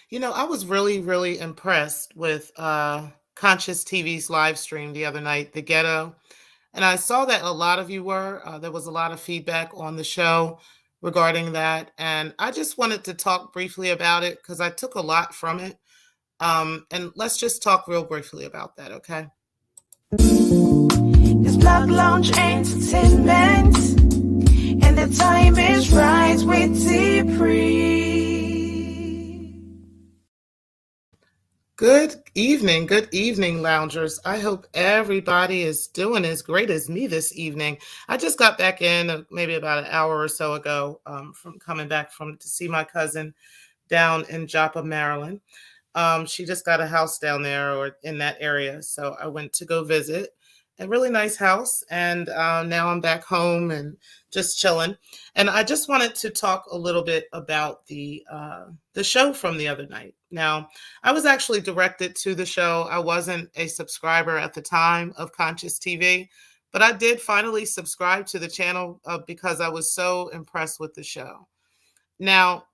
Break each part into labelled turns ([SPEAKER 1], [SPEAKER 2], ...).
[SPEAKER 1] I was really, really impressed with Conscious TV's live stream the other night, the Ghetto. And I saw that a lot of you were. There was a lot of feedback on the show regarding that. And I just wanted to talk briefly about it because I took a lot from it. And let's just talk real briefly about that, okay?
[SPEAKER 2] It's Black Lounge Entertainment, and the time is right with T-Pre.
[SPEAKER 1] Good evening, loungers. I hope everybody is doing as great as me this evening. I just got back in maybe about an hour or so ago from coming back to see my cousin down in Joppa, Maryland. She just got a house down there or in that area, so I went to go visit. A really nice house, and now I'm back home and just chilling. And I just wanted to talk a little bit about the show from the other night. Now, I was actually directed to the show. I wasn't a subscriber at the time of Conscious TV, but I did finally subscribe to the channel because I was so impressed with the show. Now,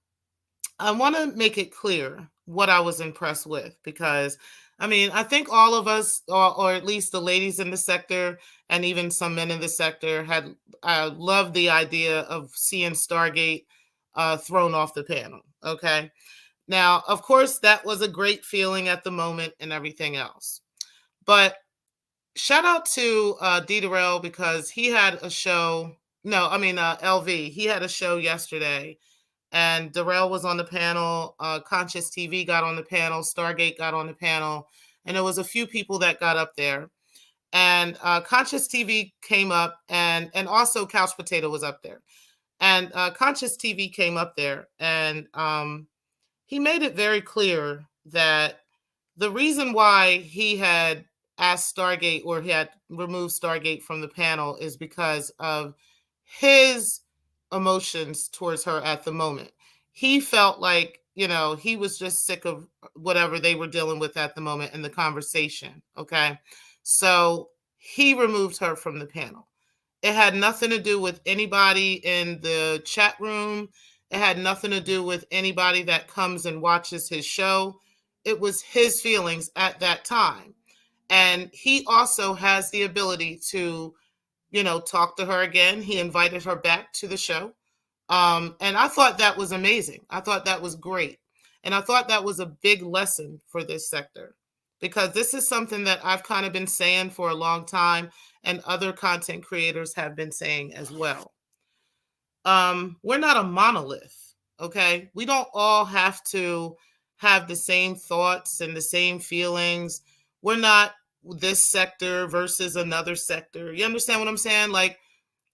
[SPEAKER 1] I want to make it clear what I was impressed with because I think all of us, or at least the ladies in the sector and even some men in the sector, had loved the idea of seeing Stargate thrown off the panel. Okay. Now, of course, that was a great feeling at the moment and everything else. But shout out to D. Durrell because he had a show. No, LV. He had a show yesterday. And Darrell was on the panel. Conscious TV got on the panel. Stargate got on the panel. And there was a few people that got up there. And Conscious TV came up, and also Couch Potato was up there. And Conscious TV came up there, and he made it very clear that the reason why he had asked Stargate, or he had removed Stargate from the panel, is because of his emotions towards her at the moment. He felt like, he was just sick of whatever they were dealing with at the moment in the conversation. Okay. So he removed her from the panel. It had nothing to do with anybody in the chat room. It had nothing to do with anybody that comes and watches his show. It was his feelings at that time. And he also has the ability to talk to her again. He invited her back to the show. And I thought that was amazing. I thought that was great. And I thought that was a big lesson for this sector, because this is something that I've kind of been saying for a long time, and other content creators have been saying as well. We're not a monolith, okay? We don't all have to have the same thoughts and the same feelings. We're not this sector versus another sector. You understand what I'm saying? Like,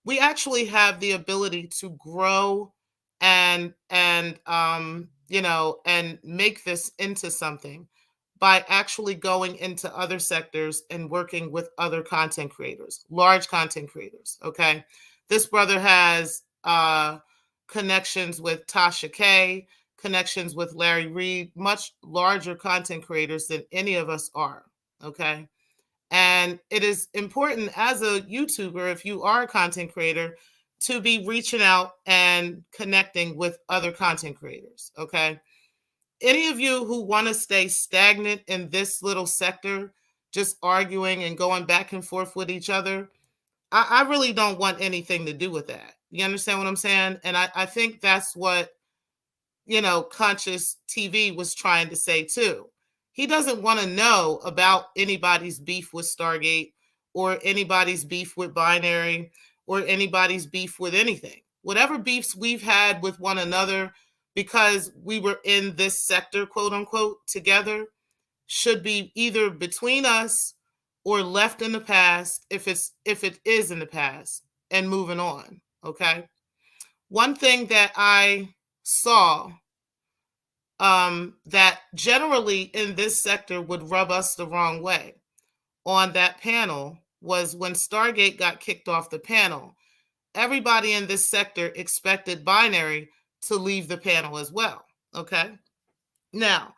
[SPEAKER 1] we actually have the ability to grow and make this into something by actually going into other sectors and working with other content creators, large content creators. Okay. This brother has connections with Tasha K, connections with Larry Reed, much larger content creators than any of us are. Okay. And it is important as a YouTuber, if you are a content creator, to be reaching out and connecting with other content creators. Okay. Any of you who want to stay stagnant in this little sector, just arguing and going back and forth with each other, I really don't want anything to do with that. You understand what I'm saying? And I think that's what, Conscious TV was trying to say too. He doesn't want to know about anybody's beef with Stargate, or anybody's beef with Binary, or anybody's beef with anything. Whatever beefs we've had with one another because we were in this sector, quote unquote, together, should be either between us or left in the past, if it is in the past, and moving on. Okay. One thing that I saw that generally in this sector would rub us the wrong way on that panel was when Stargate got kicked off the panel. Everybody in this sector expected Binary to leave the panel as well. Okay. Now,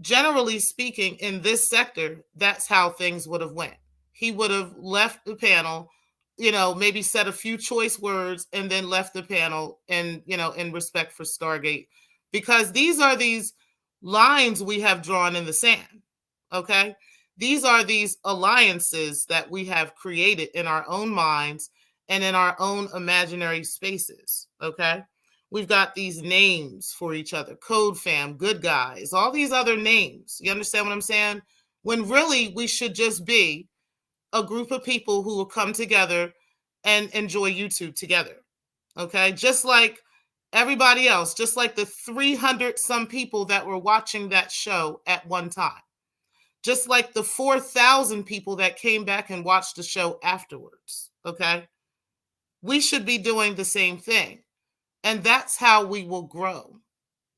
[SPEAKER 1] generally speaking, in this sector, that's how things would have went. He would have left the panel, maybe said a few choice words and then left the panel, and, in respect for Stargate, because these lines we have drawn in the sand. Okay? These are these alliances that we have created in our own minds and in our own imaginary spaces. Okay? We've got these names for each other: Code Fam, Good Guys, all these other names. You understand what I'm saying? When really we should just be a group of people who will come together and enjoy YouTube together. Okay? Just like everybody else, just like the 300 some people that were watching that show at one time, just like the 4,000 people that came back and watched the show afterwards. Okay? We should be doing the same thing. And that's how we will grow.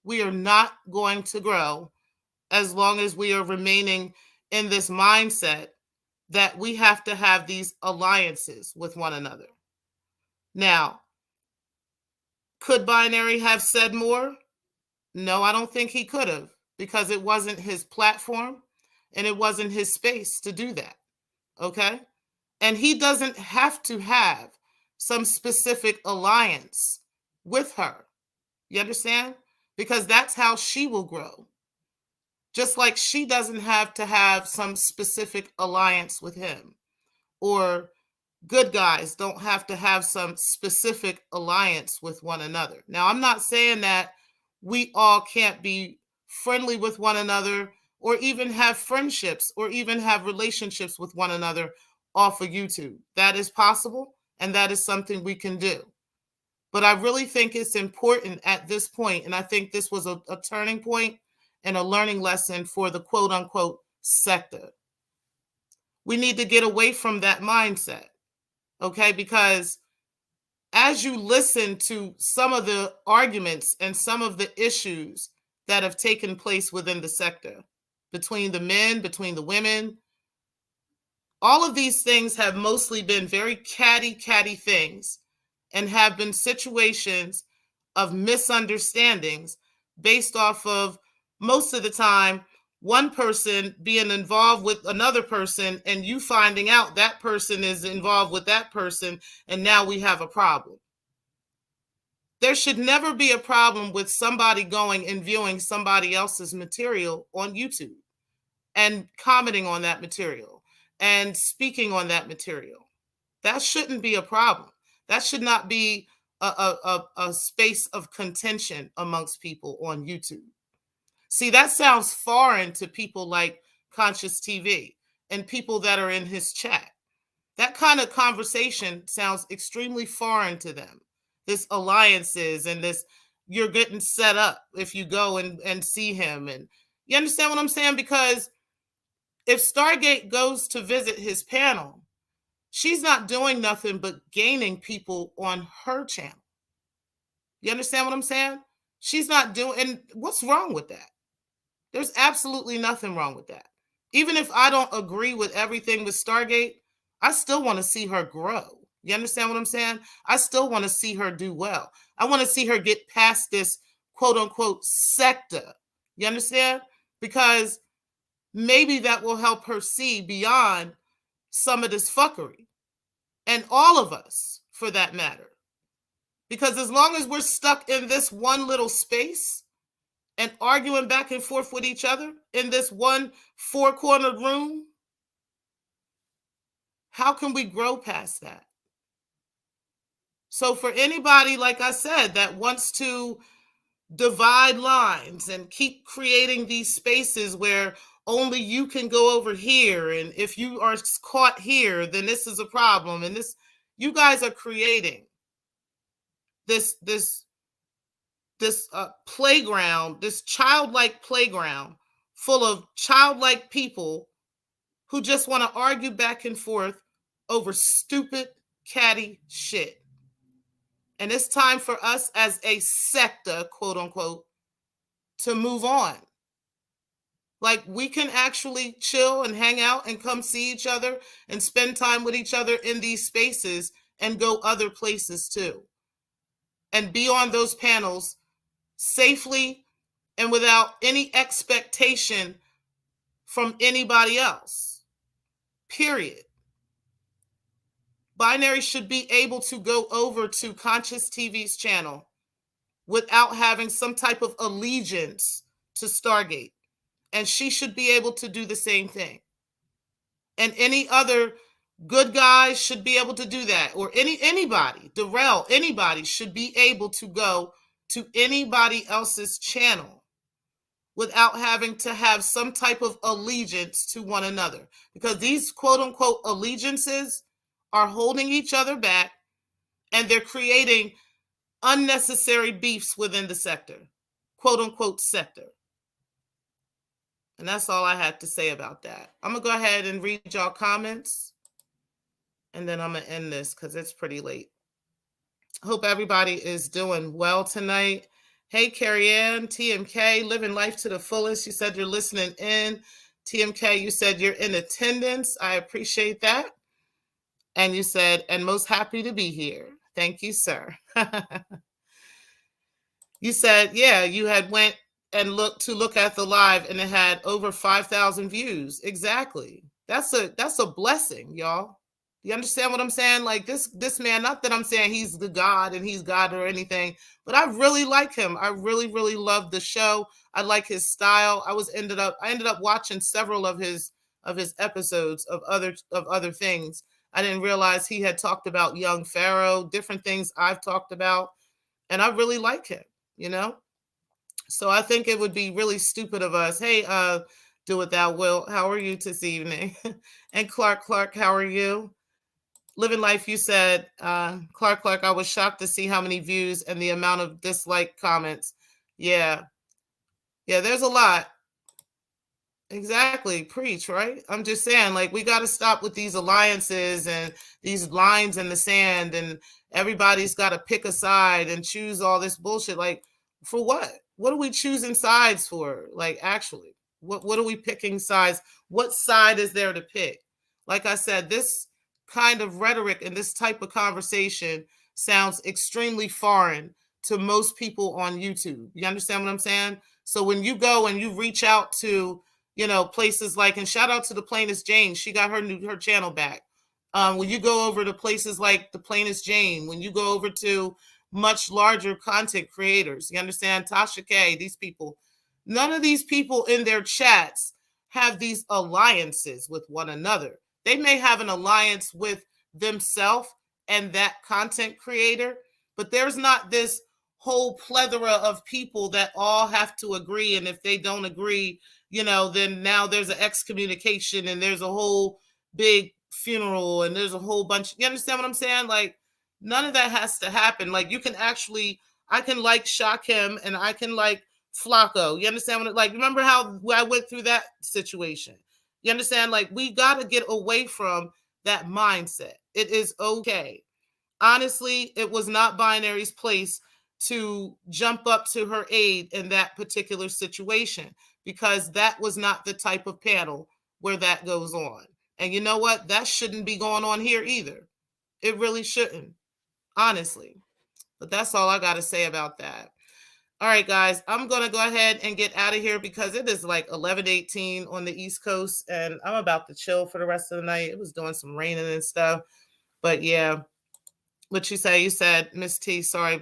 [SPEAKER 1] We are not going to grow as long as we are remaining in this mindset that we have to have these alliances with one another. Now, could Binary have said more? No, I don't think he could have, because it wasn't his platform and it wasn't his space to do that. Okay? And he doesn't have to have some specific alliance with her. You understand? Because that's how she will grow. Just like she doesn't have to have some specific alliance with him, or Good Guys don't have to have some specific alliance with one another. Now, I'm not saying that we all can't be friendly with one another, or even have friendships, or even have relationships with one another off of YouTube. That is possible, and that is something we can do. But I really think it's important at this point, and I think this was a turning point and a learning lesson for the quote unquote sector. We need to get away from that mindset, okay? Because as you listen to some of the arguments and some of the issues that have taken place within the sector, between the men, between the women, all of these things have mostly been very catty things, and have been situations of misunderstandings based off of, most of the time, one person being involved with another person and you finding out that person is involved with that person, and now we have a problem. There should never be a problem with somebody going and viewing somebody else's material on YouTube and commenting on that material and speaking on that material. That shouldn't be a problem. That should not be a space of contention amongst people on YouTube. See, that sounds foreign to people like Consciouz TV and people that are in his chat. That kind of conversation sounds extremely foreign to them. This alliances and this, you're getting set up if you go and see him. And you understand what I'm saying? Because if Stargate goes to visit his panel, she's not doing nothing but gaining people on her channel. You understand what I'm saying? She's not doing, and what's wrong with that? There's absolutely nothing wrong with that. Even if I don't agree with everything with Stargate, I still want to see her grow. You understand what I'm saying? I still want to see her do well. I want to see her get past this quote unquote sector. You understand? Because maybe that will help her see beyond some of this fuckery. And all of us, for that matter. Because as long as we're stuck in this one little space and arguing back and forth with each other in this one four-cornered room, how can we grow past that? So for anybody, like I said, that wants to divide lines and keep creating these spaces where only you can go over here, and if you are caught here, then this is a problem, and this, you guys are creating this playground, this childlike playground full of childlike people who just want to argue back and forth over stupid, catty shit. And it's time for us as a sector, quote unquote, to move on. Like, we can actually chill and hang out and come see each other and spend time with each other in these spaces and go other places too. And be on those panels safely and without any expectation from anybody else. Period. Binary should be able to go over to Consciouz TV's channel without having some type of allegiance to Stargate, and she should be able to do the same thing. And any other good guys should be able to do that, or anybody, Darrell, anybody should be able to go to anybody else's channel without having to have some type of allegiance to one another, because these quote unquote allegiances are holding each other back, and they're creating unnecessary beefs within the sector, quote unquote sector. And that's all I had to say about that. I'm going to go ahead and read y'all comments, and then I'm going to end this because it's pretty late. Hope everybody is doing well tonight. Hey, Carrie Ann, TMK, living life to the fullest. You said you're listening in. TMK, you said you're in attendance. I appreciate that. And you said, and most happy to be here. Thank you, sir. You said, yeah, you had went and look at the live, and it had over 5,000 views. Exactly. That's a blessing, y'all. You understand what I'm saying? Like this man, not that I'm saying he's the God and he's God or anything, but I really like him. I really, really love the show. I like his style. I ended up watching several of his episodes of other things. I didn't realize he had talked about young Pharaoh, different things I've talked about, and I really like him, you know? So I think it would be really stupid of us. Hey, do it thou will. How are you this evening? And Clark, how are you? Living Life, you said, Clark, I was shocked to see how many views and the amount of dislike comments. Yeah, there's a lot. Exactly. Preach, right? I'm just saying, like, we got to stop with these alliances and these lines in the sand, and everybody's got to pick a side and choose all this bullshit. Like, for what? What are we choosing sides for? Like, actually, what are we picking sides? What side is there to pick? Like I said, this kind of rhetoric and this type of conversation sounds extremely foreign to most people on YouTube. You understand what I'm saying? So when you go and you reach out to, places like, and shout out to the Plainest Jane, she got her channel back. When you go over to places like the Plainest Jane, when you go over to much larger content creators, you understand, Tasha K, these people, none of these people in their chats have these alliances with one another. They may have an alliance with themselves and that content creator, but there's not this whole plethora of people that all have to agree. And if they don't agree, then now there's an excommunication and there's a whole big funeral and there's a whole bunch. You understand what I'm saying? Like, none of that has to happen. Like, I can like Shakim and I can like Flacco. You understand what? Like, remember how I went through that situation? You understand? Like, we got to get away from that mindset. It is okay. Honestly, it was not Binary's place to jump up to her aid in that particular situation, because that was not the type of panel where that goes on. And you know what? That shouldn't be going on here either. It really shouldn't, honestly. But that's all I got to say about that. All right, guys, I'm going to go ahead and get out of here because it is like 11:18 on the East Coast, and I'm about to chill for the rest of the night. It was doing some raining and stuff. But yeah, what you say? You said, Miss T, sorry,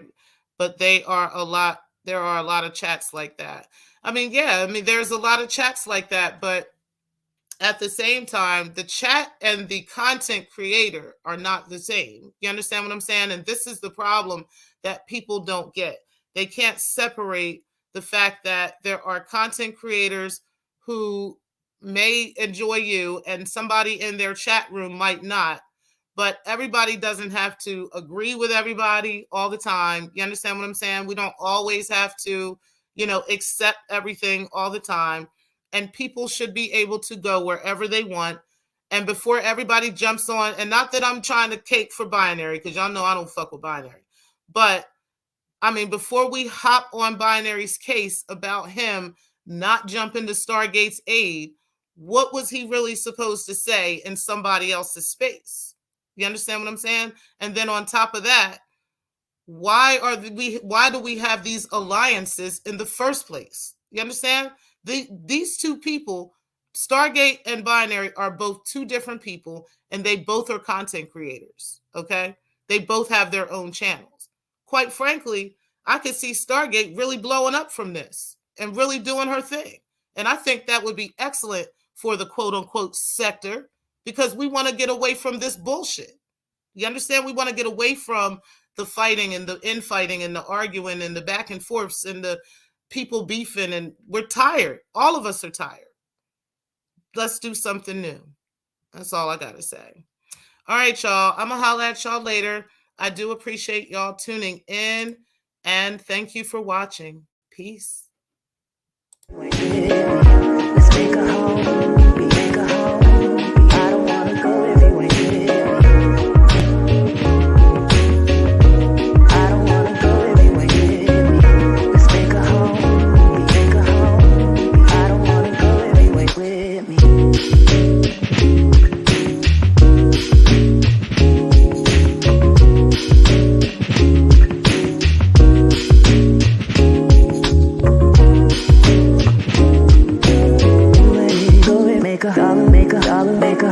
[SPEAKER 1] but there are a lot of chats like that. I mean, yeah, there's a lot of chats like that, but at the same time, the chat and the content creator are not the same. You understand what I'm saying? And this is the problem that people don't get. They can't separate the fact that there are content creators who may enjoy you and somebody in their chat room might not. But everybody doesn't have to agree with everybody all the time. You understand what I'm saying? We don't always have to, accept everything all the time. And people should be able to go wherever they want. And before everybody jumps on, and not that I'm trying to cake for Binary, because y'all know I don't fuck with Binary. But, before we hop on Binary's case about him not jumping to Stargate's aid, what was he really supposed to say in somebody else's space? You understand what I'm saying? And then on top of that, why do we have these alliances in the first place? You understand? These two people, Stargate and Binary, are both two different people, and they both are content creators. Okay? They both have their own channels. Quite frankly, I could see Stargate really blowing up from this. and really doing her thing. And I think that would be excellent for the quote unquote sector, because we want to get away from this bullshit. You understand? We want to get away from the fighting and the infighting and the arguing and the back and forths and the people beefing, and we're tired. All of us are tired. Let's do something new. That's all I got to say. All right, y'all. I'm going to holler at y'all later. I do appreciate y'all tuning in, and thank you for watching. Peace.
[SPEAKER 2] Let's make a home. We make a home. I don't wanna go everywhere. I don't wanna go everywhere. Let's make a home. We make a home. I don't wanna go everywhere with me. Dollar maker, dollar maker.